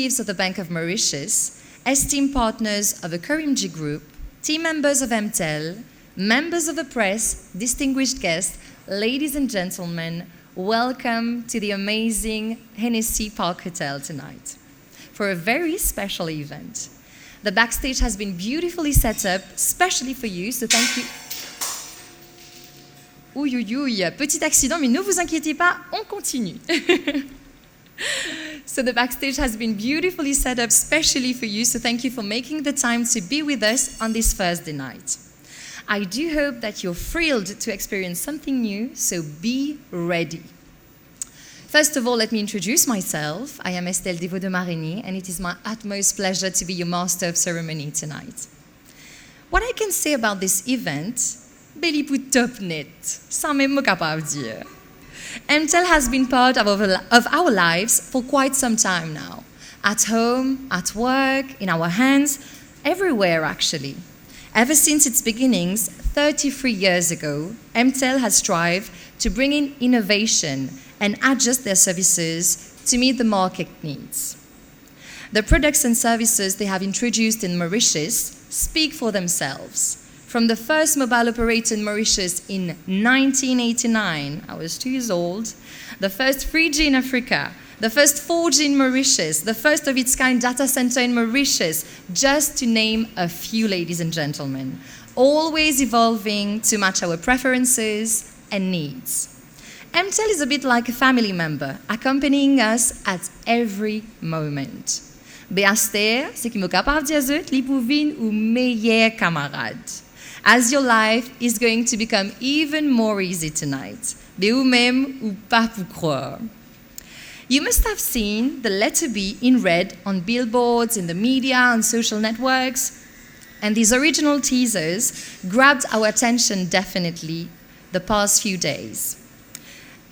representatives of the Bank of Mauritius, esteemed partners of the 𝐦𝐚𝐧𝐤 Group, team members of 𝐸MTEL, members of the press, distinguished guests, ladies and gentlemen, welcome to the amazing Hennessy Park Hotel tonight for a very special event. The backstage has been beautifully set up, especially for you, so thank you. Ouïe, ouïe, ouïe, petit accident, mais ne vous inquiétez pas, on continue. So the backstage has been beautifully set up, especially for you, so thank you for making the time to be with us on this Thursday night. I do hope that you're thrilled to experience something new, so be ready. First of all, let me introduce myself. I am 𝐸∨ de Marigny, and it is my utmost pleasure to be your master of ceremony tonight. What I can say about this event, beli pou top net, sans même me capable dire. 𝐸MTEL has been part of our lives for quite some time now. At home, at work, in our hands, everywhere actually. Ever since its beginnings, 33 years ago, 𝐸MTEL has strived to bring in innovation and adjust their services to meet the market needs. The products and services they have introduced in Mauritius speak for themselves. From the first mobile operator in Mauritius in 1989, I was 2 years old, the first 3G in Africa, the first 4G in Mauritius, the first of its kind data center in Mauritius, just to name a few, ladies and gentlemen, always evolving to match our preferences and needs. 𝐸MTEL is a bit like a family member, accompanying us at every moment. 𝐵∗ c'est qui me capable de dire li pou vin ou meilleur camarade. As your life is going to become even more easy tonight. 𝐵 ou même ou pas pour croire. You must have seen the letter B in red on billboards, in the media, on social networks, and these original teasers grabbed our attention definitely the past few days.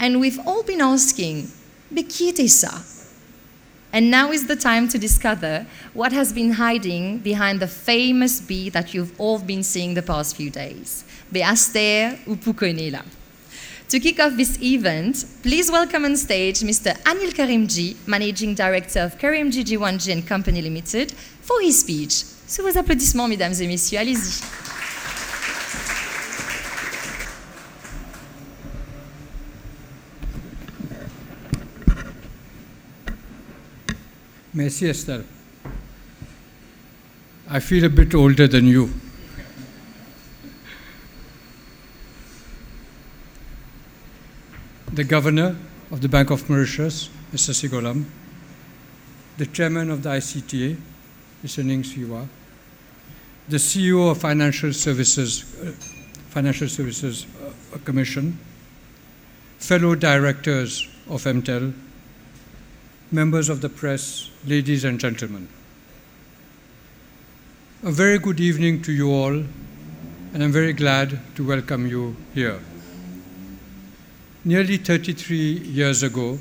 And we've all been asking, mais qui était ça? And now is the time to discover what has been hiding behind the famous B that you've all been seeing the past few days. 𝐵∗ ou pou connaît là. To kick off this event, please welcome on stage Mr. 𝐸𝐴NIL-KARIM-G, Managing Director of 𝐦𝐚𝐧𝐤 Company Limited, for his speech. Sous vos applaudissements, mesdames et messieurs, allez-y. Merci, Estelle. I feel a bit older than you. The Governor of the Bank of Mauritius, Mr. 𝐦𝐚𝐧𝐤, the Chairman of the ICTA, Mr. 𝐦𝐚𝐧𝐤, the CEO of Financial Services Commission, fellow directors of 𝐸MTEL, members of the press, ladies and gentlemen. A very good evening to you all, and I'm very glad to welcome you here. Nearly 33 years ago,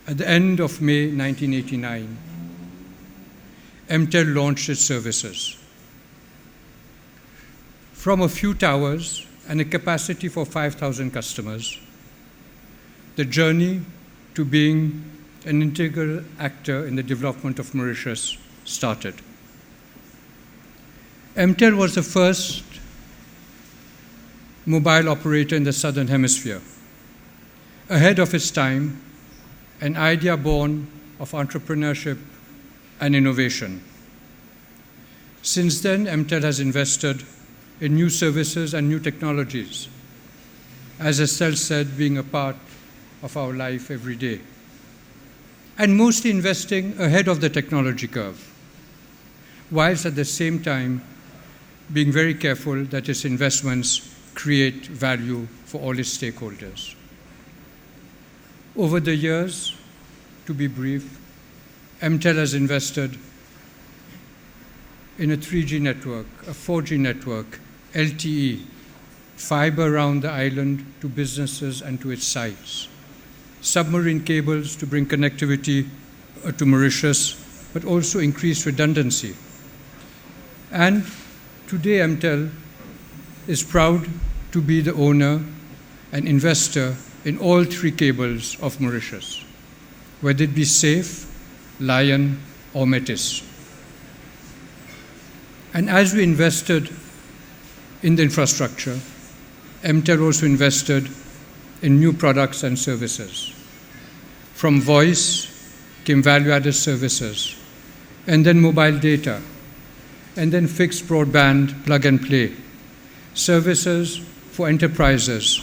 at the end of May 1989, 𝐸MTEL launched its services. From a few towers and a capacity for 5,000 customers, the journey to being an integral actor in the development of Mauritius started. 𝐸MTEL was the first mobile operator in the Southern Hemisphere, ahead of its time, an idea born of entrepreneurship and innovation. Since then, 𝐸MTEL has invested in new services and new technologies, as Estelle said, being a part of our life every day, and mostly investing ahead of the technology curve, whilst at the same time being very careful that its investments create value for all its stakeholders. Over the years, to be brief, 𝐸MTEL has invested in a 3G network, a 4G network, LTE, fiber around the island to businesses and to its sites, submarine cables to bring connectivity to Mauritius, but also increase redundancy. And today 𝐸MTEL is proud to be the owner and investor in all 3 cables of Mauritius, whether it be SAFE, Lion, or Metis. And as we invested in the infrastructure, 𝐸MTEL also invested in new products and services. From voice came value-added services, and then mobile data, and then fixed broadband plug-and-play, services for enterprises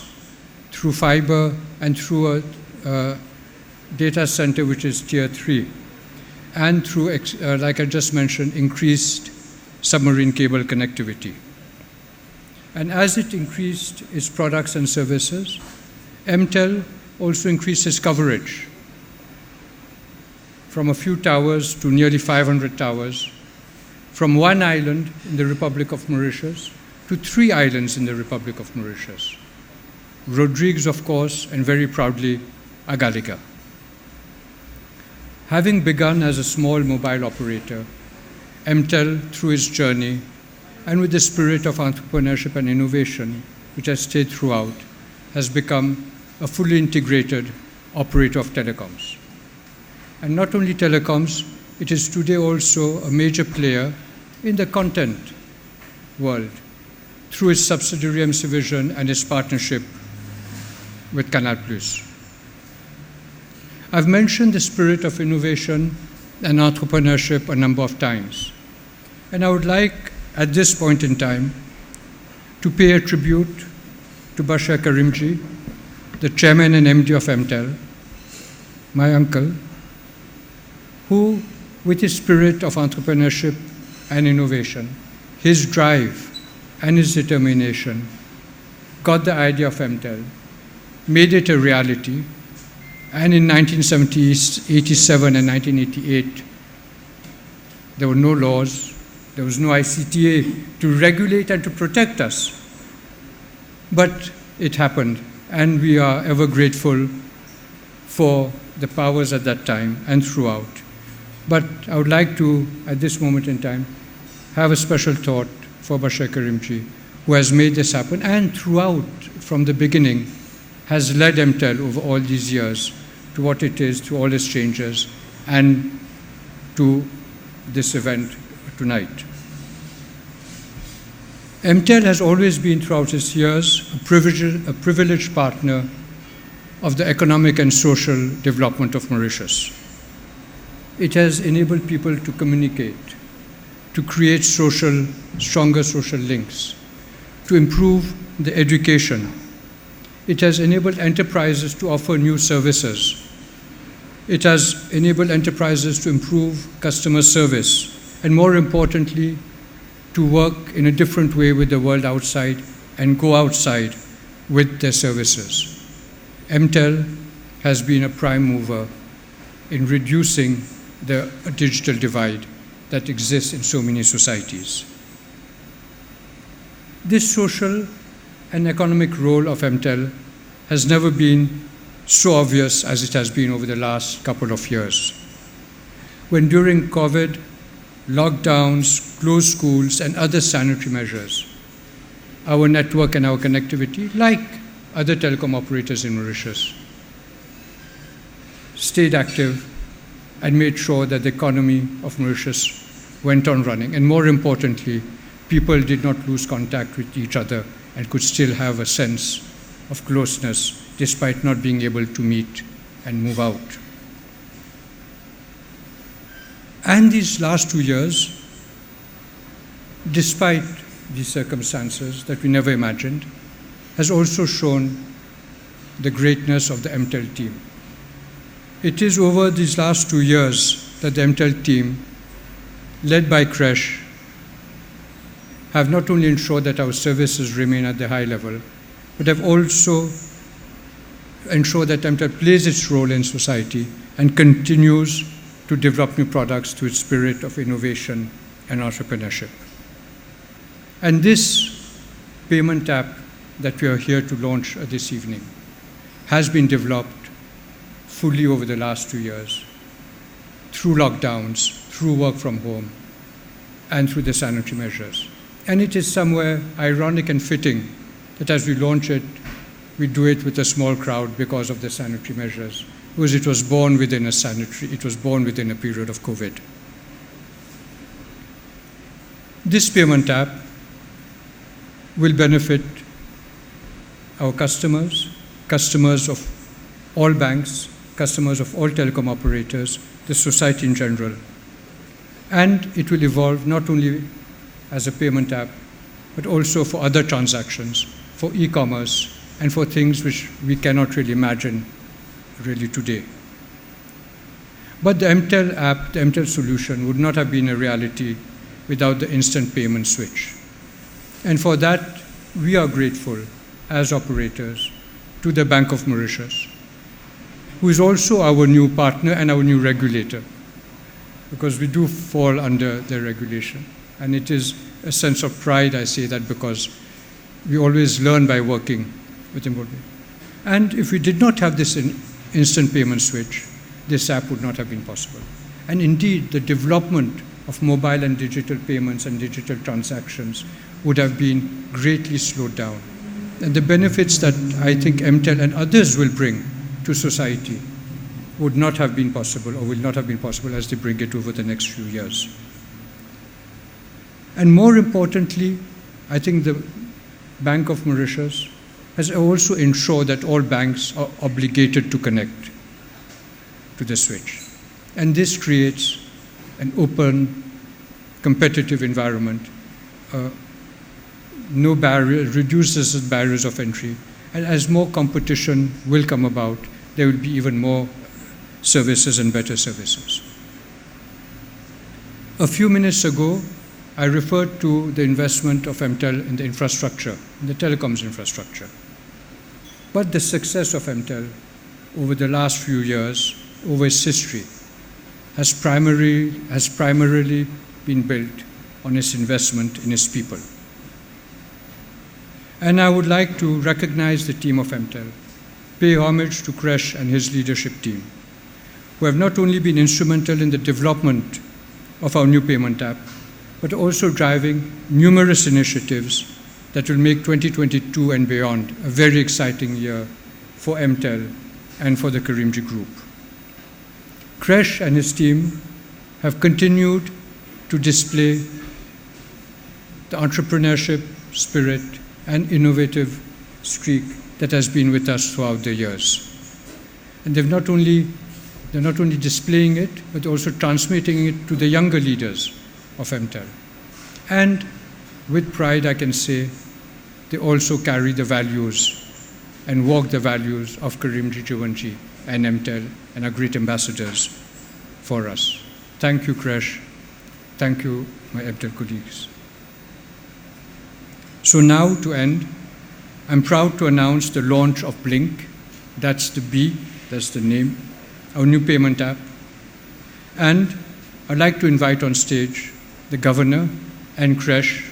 through fiber and through a data center which is Tier 3, and through, like I just mentioned, increased submarine cable connectivity. And as it increased its products and services, 𝐸MTEL also increased its coverage from a few towers to nearly 500 towers, from 1 island in the Republic of Mauritius to 3 islands in the Republic of Mauritius. Rodrigues, of course, and very proudly, Agaliga. Having begun as a small mobile operator, 𝐸MTEL, through its journey, and with the spirit of entrepreneurship and innovation, which has stayed throughout, has become a fully integrated operator of telecoms. And not only telecoms, it is today also a major player in the content world through its subsidiary MCvision and its partnership with Canal+. I've mentioned the spirit of innovation and entrepreneurship a number of times, and I would like, at this point in time, to pay a tribute to Bashar Karimji, the chairman and MD of 𝐸MTEL, my uncle, who, with his spirit of entrepreneurship and innovation, his drive and his determination, got the idea of 𝐸MTEL, made it a reality, and in 1987 and 1988, there were no laws, there was no ICTA to regulate and to protect us. But it happened, and we are ever grateful for the powers at that time and throughout. But I would like to, at this moment in time, have a special thought for Bashar Karimji, who has made this happen, and throughout, from the beginning, has led 𝐸MTEL over all these years to what it is, to all its changes, and to this event tonight. 𝐸MTEL has always been, throughout its years, a privileged partner of the economic and social development of Mauritius. It has enabled people to communicate, to create stronger social links, to improve the education. It has enabled enterprises to offer new services. It has enabled enterprises to improve customer service, and more importantly, to work in a different way with the world outside and go outside with their services. 𝐸MTEL has been a prime mover in reducing the digital divide that exists in so many societies. This social and economic role of 𝐸MTEL has never been so obvious as it has been over the last couple of years. When during COVID, lockdowns, closed schools, and other sanitary measures, our network and our connectivity, like other telecom operators in Mauritius, stayed active and made sure that the economy of Mauritius went on running. And more importantly, people did not lose contact with each other and could still have a sense of closeness despite not being able to meet and move out. And these last 2 years, despite these circumstances that we never imagined, has also shown the greatness of the MTEL team. It is over these last 2 years that the MTEL team, led by 𝐸ℎ, have not only ensured that our services remain at the high level, but have also ensured that MTEL plays its role in society and continues to develop new products through its spirit of innovation and entrepreneurship. And this payment app that we are here to launch this evening has been developed fully over the last 2 years, through lockdowns, through work from home, and through the sanitary measures. And it is somewhere ironic and fitting that as we launch it, we do it with a small crowd because of the sanitary measures, because it was born within a period of COVID. This payment app will benefit our customers of all banks, customers of all telecom operators, the society in general. And it will evolve not only as a payment app, but also for other transactions, for e-commerce, and for things which we cannot really imagine really today. But the MTEL app, the MTEL solution, would not have been a reality without the instant payment switch. And for that, we are grateful as operators to the Bank of Mauritius, who is also our new partner and our new regulator, because we do fall under their regulation. And it is a sense of pride, I say that, because we always learn by working with them. And if we did not have this instant payment switch, this app would not have been possible. And indeed, the development of mobile and digital payments and digital transactions would have been greatly slowed down. And the benefits that I think MTEL and others will bring to society would not have been possible, or will not have been possible as they bring it over the next few years. And more importantly, I think the Bank of Mauritius has also ensured that all banks are obligated to connect to the switch. And this creates an open, competitive environment, no barrier, reduces the barriers of entry. And as more competition will come about, there will be even more services and better services. A few minutes ago, I referred to the investment of MTEL in the infrastructure, in the telecoms infrastructure. But the success of MTEL over the last few years, over its history, has primarily been built on its investment in its people. And I would like to recognize the team of MTEL, pay homage to 𝐸ℎ and his leadership team, who have not only been instrumental in the development of our new payment app, but also driving numerous initiatives that will make 2022 and beyond a very exciting year for MTEL and for the Karimjee Group. 𝐸ℎ and his team have continued to display the entrepreneurship spirit and innovative streak that has been with us throughout the years. And they're not only displaying it, but also transmitting it to the younger leaders of MTEL. And with pride, I can say, they also carry the values and walk the values of 𝐸ℨ and MTEL and are great ambassadors for us. Thank you, 𝐸ℎ. Thank you, my MTEL colleagues. So now, to end, I'm proud to announce the launch of Blink. That's the B, that's the name, our new payment app. And I'd like to invite on stage the Governor and 𝐸ℎ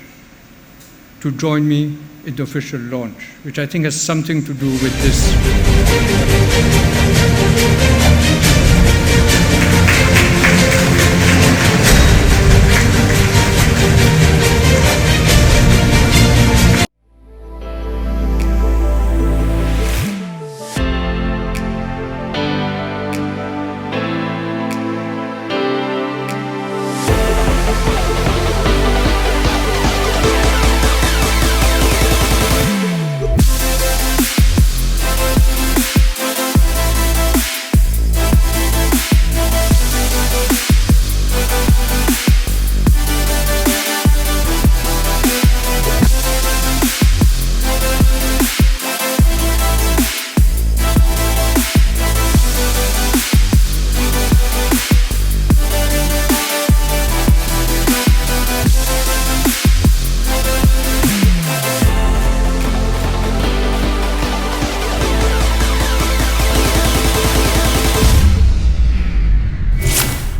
to join me in the official launch, which I think has something to do with this.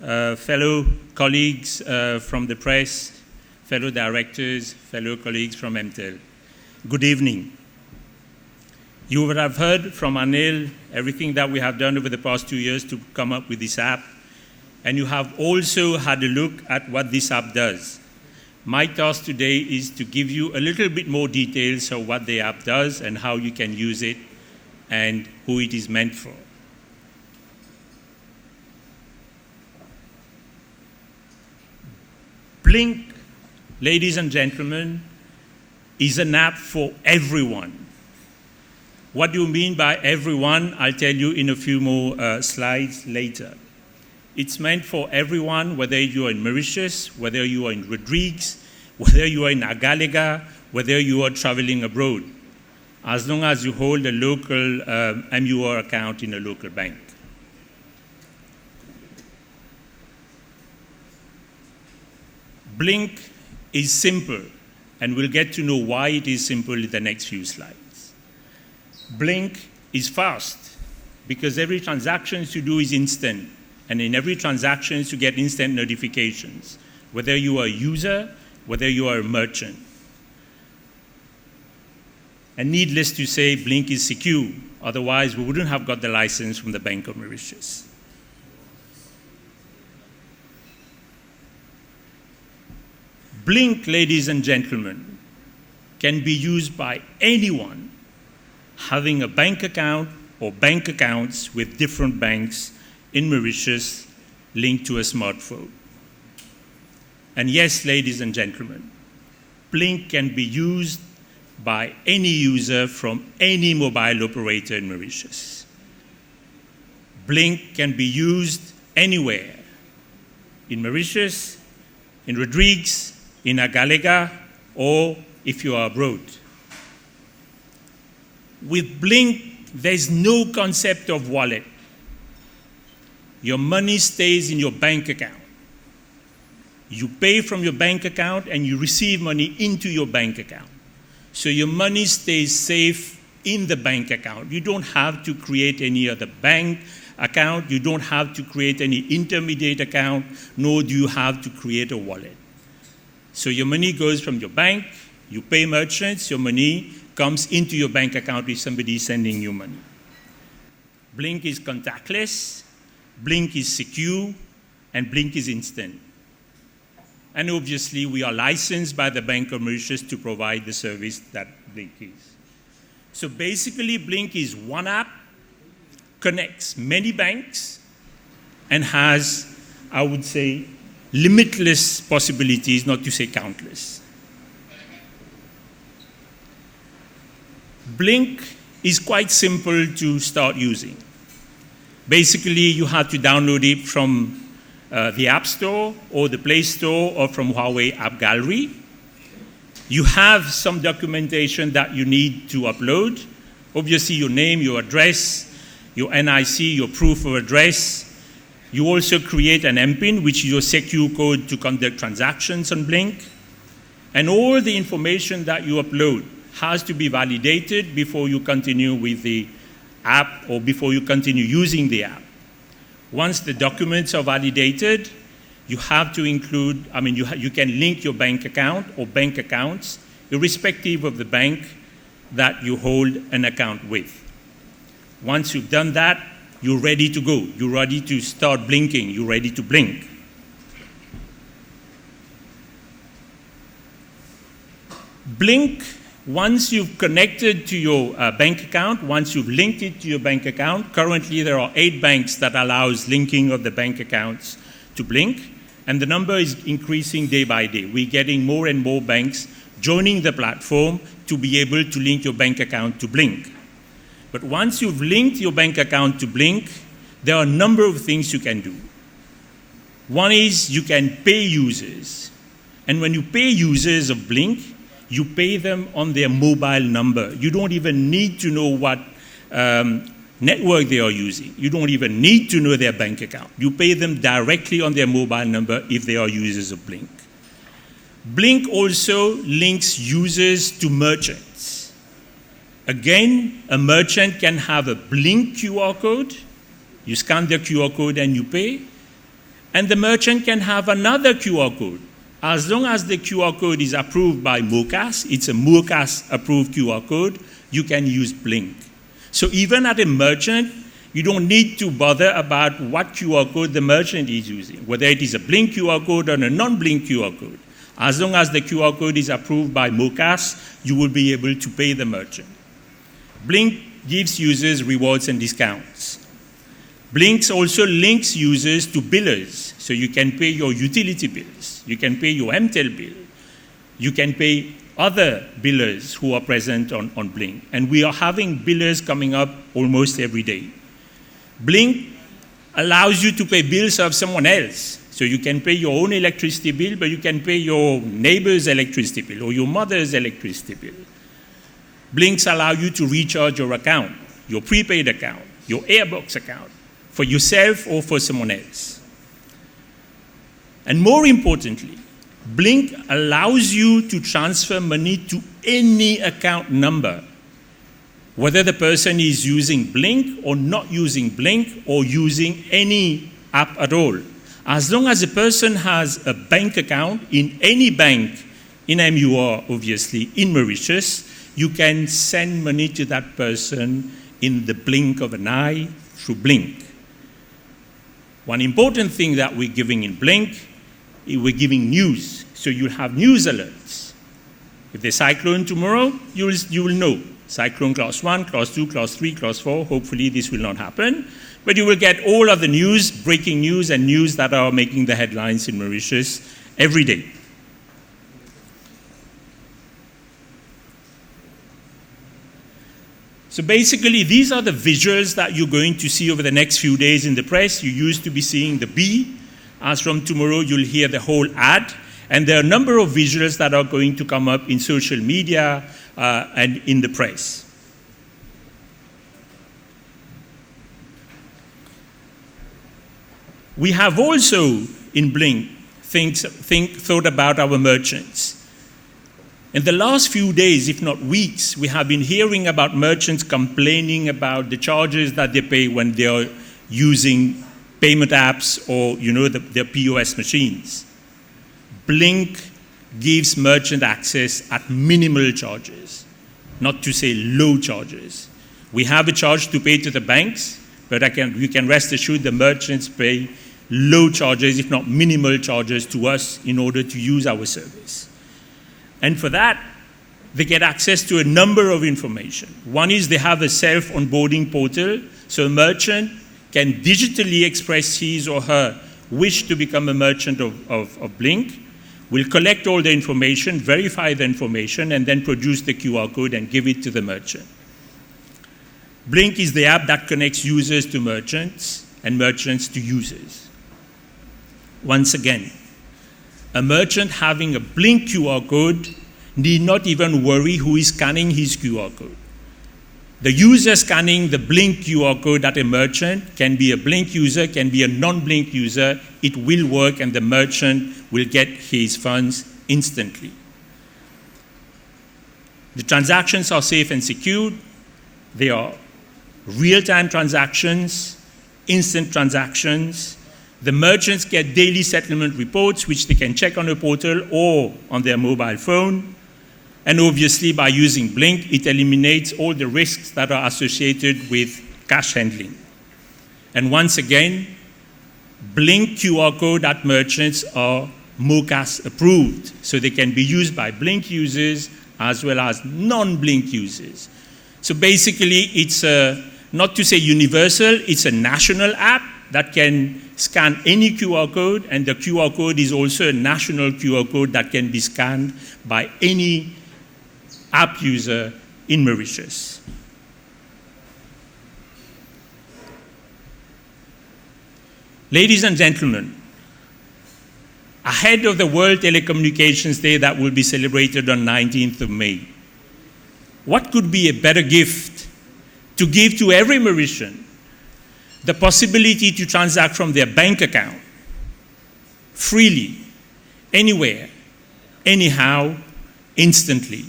fellow colleagues from the press, fellow directors, fellow colleagues from MTEL. Good evening. You would have heard from Anil everything that we have done over the past 2 years to come up with this app, and you have also had a look at what this app does. My task today is to give you a little bit more details of what the app does and how you can use it and who it is meant for. Blink, ladies and gentlemen, is an app for everyone. What do you mean by everyone? I'll tell you in a few more slides later. It's meant for everyone, whether you are in Mauritius, whether you are in Rodrigues, whether you are in 𝐦𝐚𝐬𝐬𝐬𝐬𝐬, whether you are traveling abroad, as long as you hold a local MUR account in a local bank. Blink is simple, and we'll get to know why it is simple in the next few slides. Blink is fast, because every transaction you do is instant, and in every transaction you get instant notifications, whether you are a user, whether you are a merchant. And needless to say, Blink is secure, otherwise we wouldn't have got the license from the Bank of Mauritius. Blink, ladies and gentlemen, can be used by anyone having a bank account or bank accounts with different banks in Mauritius linked to a smartphone. And yes, ladies and gentlemen, Blink can be used by any user from any mobile operator in Mauritius. Blink can be used anywhere, in Mauritius, in Rodrigues, in 𝐦𝐚𝐬𝐬𝐬𝐬𝐬, or if you are abroad. With Blink, there's no concept of wallet. Your money stays in your bank account. You pay from your bank account and you receive money into your bank account. So your money stays safe in the bank account. You don't have to create any other bank account. You don't have to create any intermediate account, nor do you have to create a wallet. So your money goes from your bank, you pay merchants, your money comes into your bank account if somebody is sending you money. Blink is contactless, Blink is secure, and Blink is instant. And obviously, we are licensed by the Bank of Mauritius to provide the service that Blink is. So basically, Blink is one app, connects many banks, and has, I would say, limitless possibilities, not to say countless. Blink is quite simple to start using. Basically, you have to download it from the App Store or the Play Store or from Huawei App Gallery. You have some documentation that you need to upload. Obviously, your name, your address, your NIC, your proof of address. You also create an MPIN, which is your secure code to conduct transactions on Blink. And all the information that you upload has to be validated before you continue with the app or before you continue using the app. Once the documents are validated, you have to include, you can link your bank account or bank accounts, irrespective of the bank that you hold an account with. Once you've done that, you're ready to go. You're ready to start blinking. You're ready to blink. Blink, once you've connected to your bank account, once you've linked it to your bank account, currently there are 8 banks that allows linking of the bank accounts to Blink, and the number is increasing day by day. We're getting more and more banks joining the platform to be able to link your bank account to Blink. But once you've linked your bank account to Blink, there are a number of things you can do. One is you can pay users. And when you pay users of Blink, you pay them on their mobile number. You don't even need to know what network they are using. You don't even need to know their bank account. You pay them directly on their mobile number if they are users of Blink. Blink also links users to merchants. Again, a merchant can have a Blink QR code. You scan their QR code and you pay. And the merchant can have another QR code. As long as the QR code is approved by MoCAS, it's a MoCAS approved QR code, you can use Blink. So even at a merchant, you don't need to bother about what QR code the merchant is using, whether it is a Blink QR code or a non-Blink QR code. As long as the QR code is approved by MoCAS, you will be able to pay the merchant. Blink gives users rewards and discounts. Blink also links users to billers, so you can pay your utility bills, you can pay your MTEL bill, you can pay other billers who are present on Blink. And we are having billers coming up almost every day. Blink allows you to pay bills of someone else. So you can pay your own electricity bill, but you can pay your neighbor's electricity bill or your mother's electricity bill. Blinks allow you to recharge your account, your prepaid account, your Airbox account, for yourself or for someone else. And more importantly, Blink allows you to transfer money to any account number, whether the person is using Blink or not using Blink or using any app at all. As long as a person has a bank account in any bank, in MUR obviously, in Mauritius, you can send money to that person in the blink of an eye through Blink. One important thing that we're giving in Blink, we're giving news. So you'll have news alerts. If there's cyclone tomorrow, you will know. Cyclone class 1, class 2, class 3, class 4. Hopefully this will not happen. But you will get all of the news, breaking news, and news that are making the headlines in Mauritius every day. So basically, these are the visuals that you're going to see over the next few days in the press. You used to be seeing the B. As from tomorrow, you'll hear the whole ad. And there are a number of visuals that are going to come up in social media and in the press. We have also, in Blink, thought about our merchants. In the last few days, if not weeks, we have been hearing about merchants complaining about the charges that they pay when they are using payment apps or, their POS machines. Blink gives merchant access at minimal charges, not to say low charges. We have a charge to pay to the banks, but you can rest assured the merchants pay low charges, if not minimal charges, to us in order to use our service. And for that, they get access to a number of information. One is they have a self-onboarding portal, so a merchant can digitally express his or her wish to become a merchant of Blink. We'll collect all the information, verify the information, and then produce the QR code and give it to the merchant. Blink is the app that connects users to merchants and merchants to users. Once again, a merchant having a Blink QR code need not even worry who is scanning his QR code. The user scanning the Blink QR code at a merchant can be a Blink user, can be a non-Blink user. It will work and the merchant will get his funds instantly. The transactions are safe and secured. They are real-time transactions, instant transactions. The merchants get daily settlement reports, which they can check on a portal or on their mobile phone. And obviously, by using Blink, it eliminates all the risks that are associated with cash handling. And once again, Blink QR code at merchants are MoCAS approved, so they can be used by Blink users as well as non-Blink users. So basically, it's not to say universal, it's a national app that can scan any QR code, and the QR code is also a national QR code that can be scanned by any app user in Mauritius. Ladies and gentlemen, ahead of the World Telecommunications Day that will be celebrated on 19th of May. What could be a better gift to give to every Mauritian the possibility to transact from their bank account freely, anywhere, anyhow, instantly.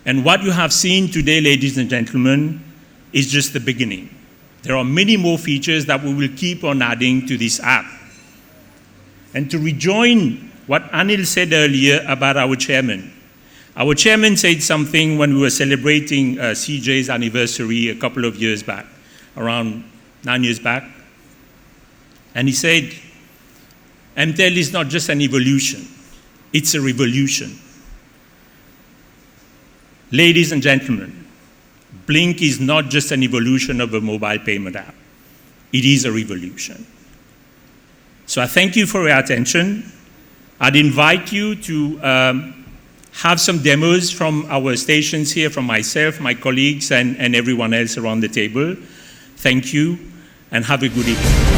And what you have seen today, ladies and gentlemen, is just the beginning. There are many more features that we will keep on adding to this app. And to rejoin what Anil said earlier about our chairman said something when we were celebrating CJ's anniversary a couple of years back, around 9 years back. And he said, MTEL is not just an evolution, it's a revolution. Ladies and gentlemen, Blink is not just an evolution of a mobile payment app. It is a revolution. So I thank you for your attention. I'd invite you to have some demos from our stations here, from myself, my colleagues, and everyone else around the table. Thank you, and have a good evening.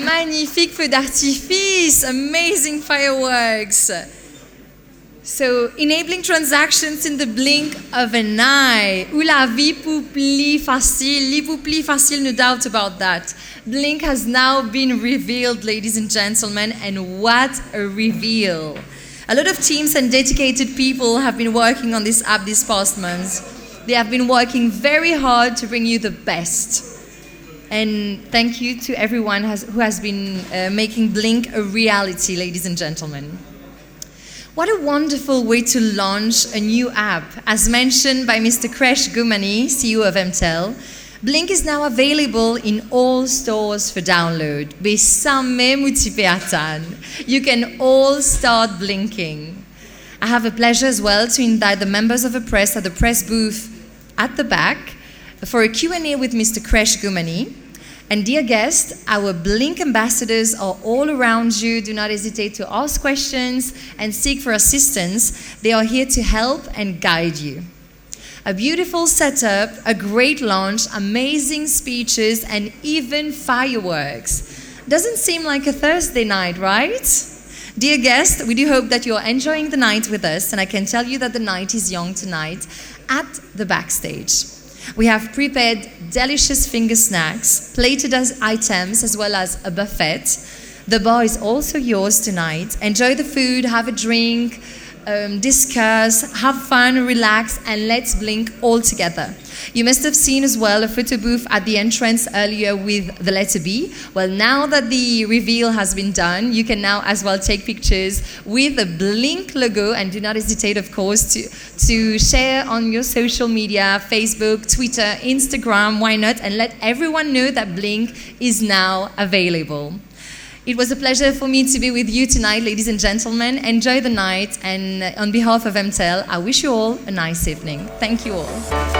Magnifique feu d'artifice, amazing fireworks. So, enabling transactions in the blink of an eye. Où la vie pou pli facile, li pou pli facile, no doubt about that. Blink has now been revealed, ladies and gentlemen, and what a reveal. A lot of teams and dedicated people have been working on this app these past months. They have been working very hard to bring you the best. And thank you to everyone who has been making Blink a reality, ladies and gentlemen. What a wonderful way to launch a new app. As mentioned by Mr. 𝐦𝐬𝐬𝐬𝐬𝐬𝐬, CEO of MTEL, Blink is now available in all stores for download. You can all start blinking. I have a pleasure as well to invite the members of the press at the press booth at the back for a Q&A with Mr. 𝐦𝐬𝐬𝐬𝐬𝐬. And dear guests, our Blink ambassadors are all around you. Do not hesitate to ask questions and seek for assistance. They are here to help and guide you. A beautiful setup, a great launch, amazing speeches, and even fireworks. Doesn't seem like a Thursday night, right? Dear guests, we do hope that you're enjoying the night with us, and I can tell you that the night is young tonight at the backstage. We have prepared delicious finger snacks, plated as items, as well as a buffet. The bar is also yours tonight. Enjoy the food, have a drink, discuss, have fun, relax, and let's blink all together. You must have seen as well a photo booth at the entrance earlier with the letter B. Well, now that the reveal has been done, you can now as well take pictures with the Blink logo, and do not hesitate, of course, to share on your social media, Facebook, Twitter, Instagram, why not, and let everyone know that Blink is now available. It was a pleasure for me to be with you tonight, ladies and gentlemen. Enjoy the night, and on behalf of MTEL, I wish you all a nice evening. Thank you all.